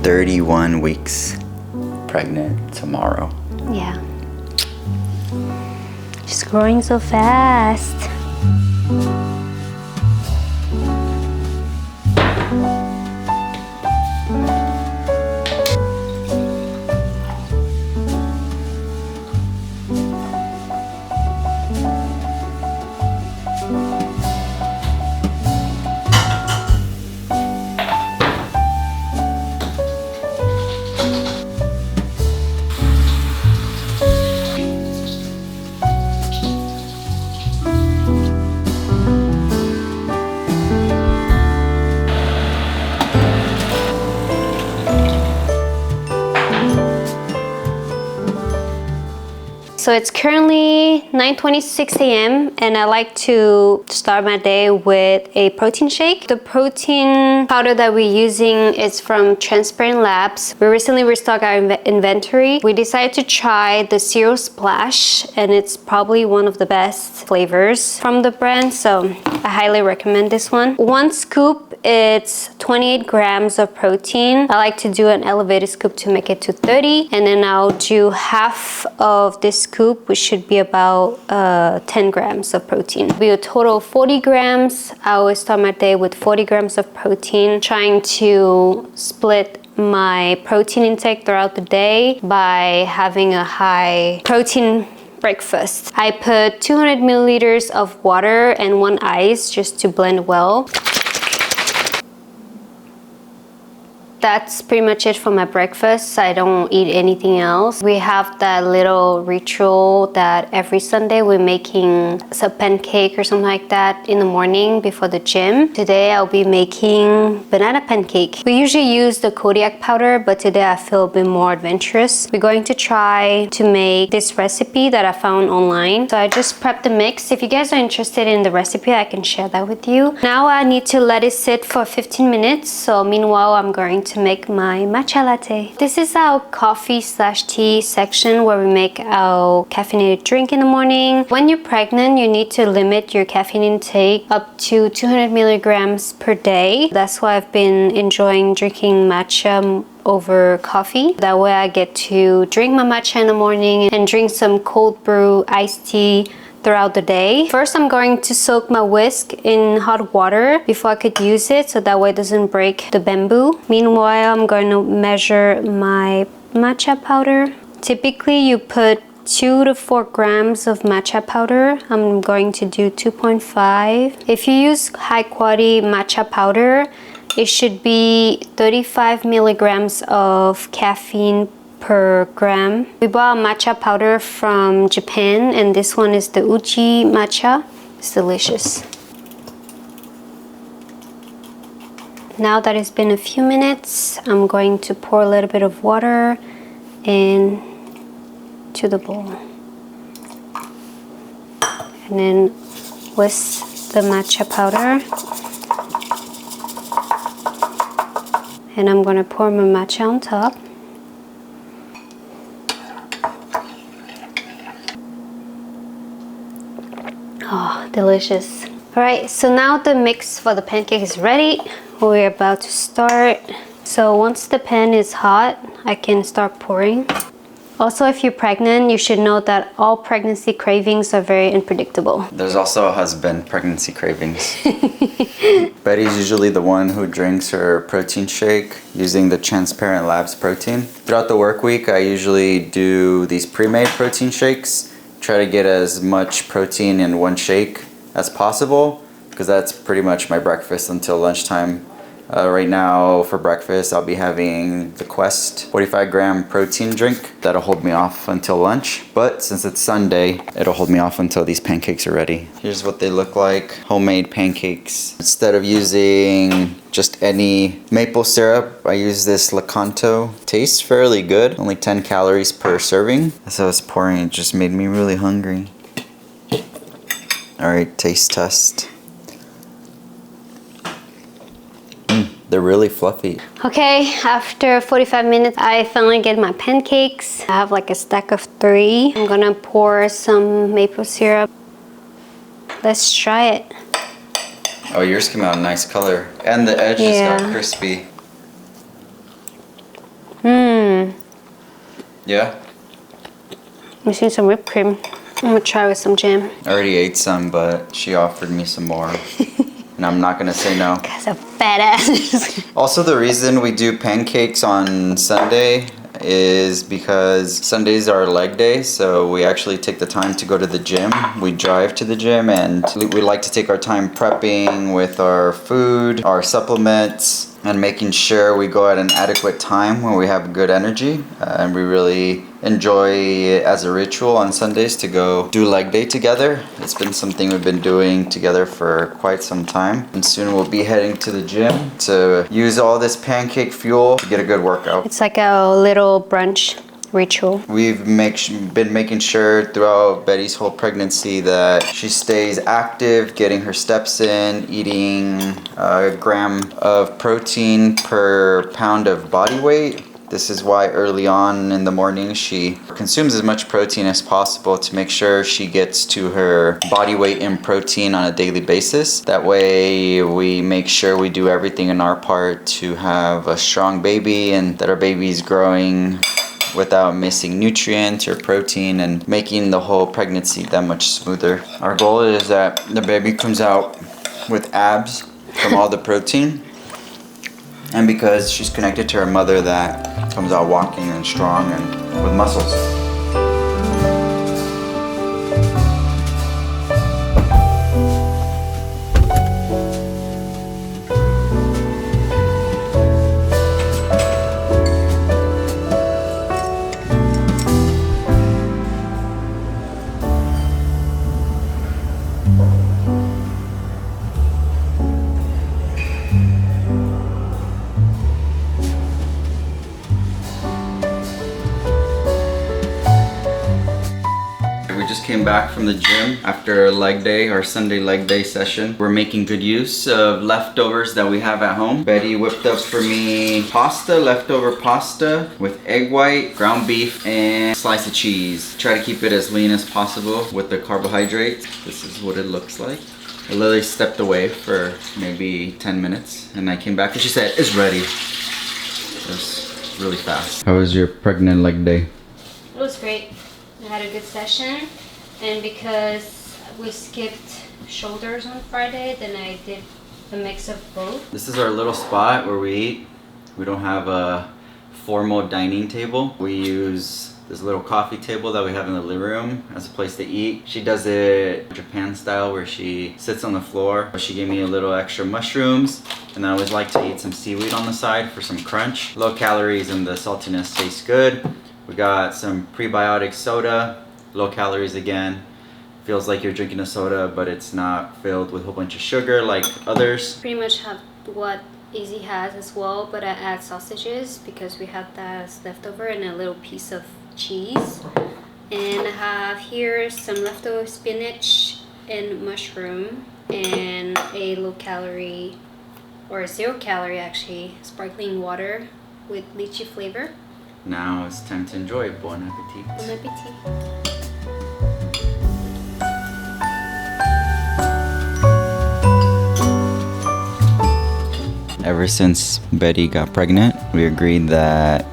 31 weeks pregnant tomorrow. Yeah. She's growing so fast. So it's currently 9:26 a.m. and I like to start my day with a protein shake. The protein powder that we're using is from Transparent Labs. We recently restocked our inventory. We decided to try the Zero Splash, and it's probably one of the best flavors from the brand, so I highly recommend this one. 1 scoop, it's 28 grams of protein. I like to do an elevated scoop to make it to 30, and then I'll do half of this scoop, which should be about 10 grams of protein. It'll be a total of 40 grams. I always start my day with 40 grams of protein, trying to split my protein intake throughout the day by having a high protein breakfast. I put 200 milliliters of water and 1 ice just to blend well. That's pretty much it for my breakfast. I don't eat anything else. We have that little ritual that every Sunday we're making a pancake or something like that in the morning before the gym. Today I'll be making banana pancake. We usually use the Kodiak powder, but today I feel a bit more adventurous. We're going to try to make this recipe that I found online. So I just prepped the mix. If you guys are interested in the recipe, I can share that with you. Now I need to let it sit for 15 minutes. So meanwhile, I'm going to make my matcha latte. This is our coffee/tea section where we make our caffeinated drink in the morning. When you're pregnant, you need to limit your caffeine intake up to 200 milligrams per day. That's why I've been enjoying drinking matcha over coffee. That way I get to drink my matcha in the morning and drink some cold brew iced tea throughout the day. First, I'm going to soak my whisk in hot water before I could use it, so that way it doesn't break the bamboo. Meanwhile, I'm going to measure my matcha powder. Typically, you put 2 to 4 grams of matcha powder. I'm going to do 2.5. If you use high quality matcha powder, it should be 35 milligrams of caffeine per gram. We bought matcha powder from Japan, and this one is the Uchi matcha. It's delicious. Now that it's been a few minutes, I'm going to pour a little bit of water into the bowl. And then whisk the matcha powder. And I'm gonna pour my matcha on top. Oh, delicious. All right, so now the mix for the pancake is ready. We're about to start. So once the pan is hot, I can start pouring. Also, if you're pregnant, you should know that all pregnancy cravings are very unpredictable. There's also a husband pregnancy cravings. Betty's usually the one who drinks her protein shake using the Transparent Labs protein. Throughout the work week, I usually do these pre-made protein shakes. Try to get as much protein in one shake as possible, because that's pretty much my breakfast until lunchtime. Right now for breakfast, I'll be having the Quest 45 gram protein drink. That'll hold me off until lunch, but since it's Sunday, it'll hold me off until these pancakes are ready. Here's what they look like, homemade pancakes. Instead of using just any maple syrup, I use this Lakanto. Tastes fairly good, only 10 calories per serving. As I was pouring, it just made me really hungry. All right, taste test. They're really fluffy. Okay, after 45 minutes, I finally get my pancakes. I have like a stack of 3. I'm gonna pour some maple syrup. Let's try it. Oh, yours came out a nice color. And the edges got crispy. Yeah? Missing some whipped cream. I'm gonna try with some jam. I already ate some, but she offered me some more. And I'm not gonna say no. That's a fat ass. Also, the reason we do pancakes on Sunday is because Sundays are leg day, so we actually take the time to go to the gym. We drive to the gym and we like to take our time prepping with our food, our supplements, and making sure we go at an adequate time when we have good energy. And we really enjoy it as a ritual on Sundays to go do leg day together. It's been something we've been doing together for quite some time. And soon we'll be heading to the gym to use all this pancake fuel to get a good workout. It's like a little brunch ritual. We've been making sure throughout Betty's whole pregnancy that she stays active, getting her steps in, eating a gram of protein per pound of body weight. This is why early on in the morning she consumes as much protein as possible to make sure she gets to her body weight in protein on a daily basis. That way we make sure we do everything in our part to have a strong baby and that our baby is growing without missing nutrients or protein and making the whole pregnancy that much smoother. Our goal is that the baby comes out with abs from all the protein, and because she's connected to her mother, that comes out walking and strong and with muscles. Came back from the gym after leg day, our Sunday leg day session. We're making good use of leftovers that we have at home. Betty whipped up for me leftover pasta with egg white, ground beef, and a slice of cheese. Try to keep it as lean as possible with the carbohydrates. This is what it looks like. I literally stepped away for maybe 10 minutes and I came back and she said, it's ready. It was really fast. How was your pregnant leg day? It was great. I had a good session. And because we skipped shoulders on Friday, then I did a mix of both. This is our little spot where we eat. We don't have a formal dining table. We use this little coffee table that we have in the living room as a place to eat. She does it Japan style where she sits on the floor. She gave me a little extra mushrooms, and I always like to eat some seaweed on the side for some crunch. Low calories and the saltiness tastes good. We got some prebiotic soda. Low calories again. Feels like you're drinking a soda, but it's not filled with a whole bunch of sugar like others. Pretty much have what Izzy has as well, but I add sausages because we have that as leftover and a little piece of cheese. And I have here some leftover spinach and mushroom and a low calorie, or 0 calorie actually, sparkling water with lychee flavor. Now it's time to enjoy. Bon appetit. Bon appetit. Ever since Betty got pregnant, we agreed that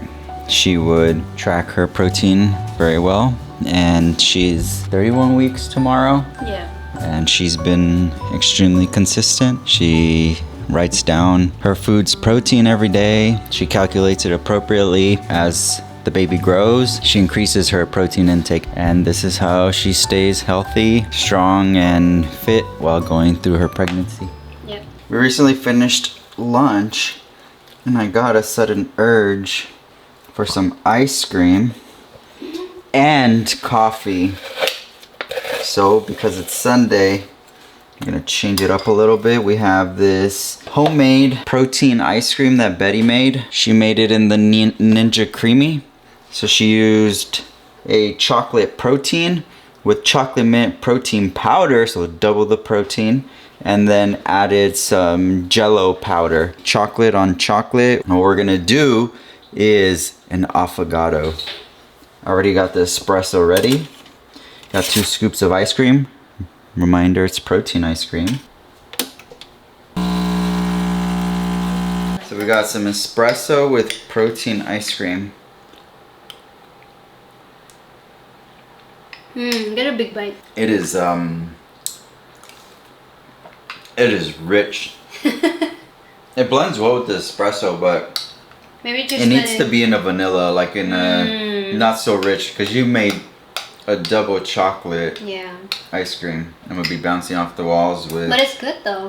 she would track her protein very well. And she's 31 weeks tomorrow. Yeah. And she's been extremely consistent. She writes down her food's protein every day. She calculates it appropriately as the baby grows. She increases her protein intake, and this is how she stays healthy, strong, and fit while going through her pregnancy. Yep. We recently finished lunch and I got a sudden urge for some ice cream and coffee. So because it's Sunday, I'm gonna change it up a little bit. We have this homemade protein ice cream that Betty made. She made it in the Ninja Creamy. So she used a chocolate protein with chocolate mint protein powder, so double the protein, and then added some Jello powder. Chocolate on chocolate. And what we're gonna do is an affogato. I already got the espresso ready. Got 2 scoops of ice cream. Reminder, it's protein ice cream. So we got some espresso with protein ice cream. Get a big bite. It is rich. It blends well with the espresso, but Maybe just it needs to be in a vanilla, like in a not so rich, because you made a double chocolate Yeah. ice cream. I'm gonna be bouncing off the walls with. But it's good though.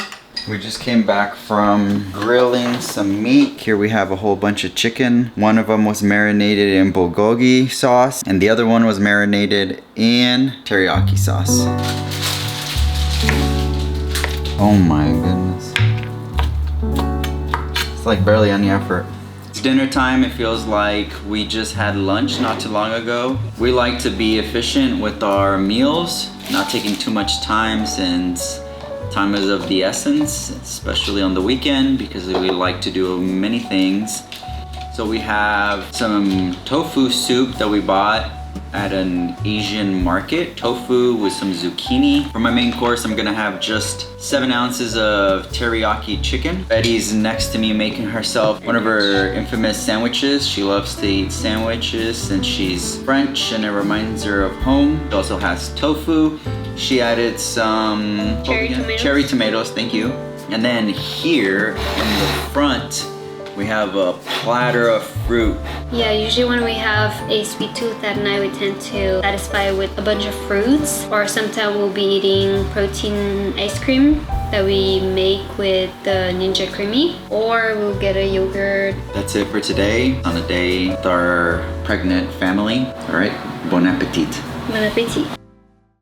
We just came back from grilling some meat. Here we have a whole bunch of chicken. One of them was marinated in bulgogi sauce, and the other one was marinated in teriyaki sauce. Oh my goodness. It's like barely any effort. It's dinner time. It feels like we just had lunch not too long ago. We like to be efficient with our meals, not taking too much time since time is of the essence, especially on the weekend because we like to do many things. So we have some tofu soup that we bought at an Asian market. Tofu with some zucchini. For my main course, I'm gonna have just 7 ounces of teriyaki chicken. Betty's next to me making herself one of her infamous sandwiches. She loves to eat sandwiches since she's French and it reminds her of home. She also has tofu. She added some cherry tomatoes, thank you. And then here in the front, we have a platter of fruit. Yeah, usually when we have a sweet tooth at night, we tend to satisfy with a bunch of fruits, or sometimes we'll be eating protein ice cream that we make with the Ninja Creamy, or we'll get a yogurt. That's it for today on a day with our pregnant family. All right, bon appetit. Bon appetit.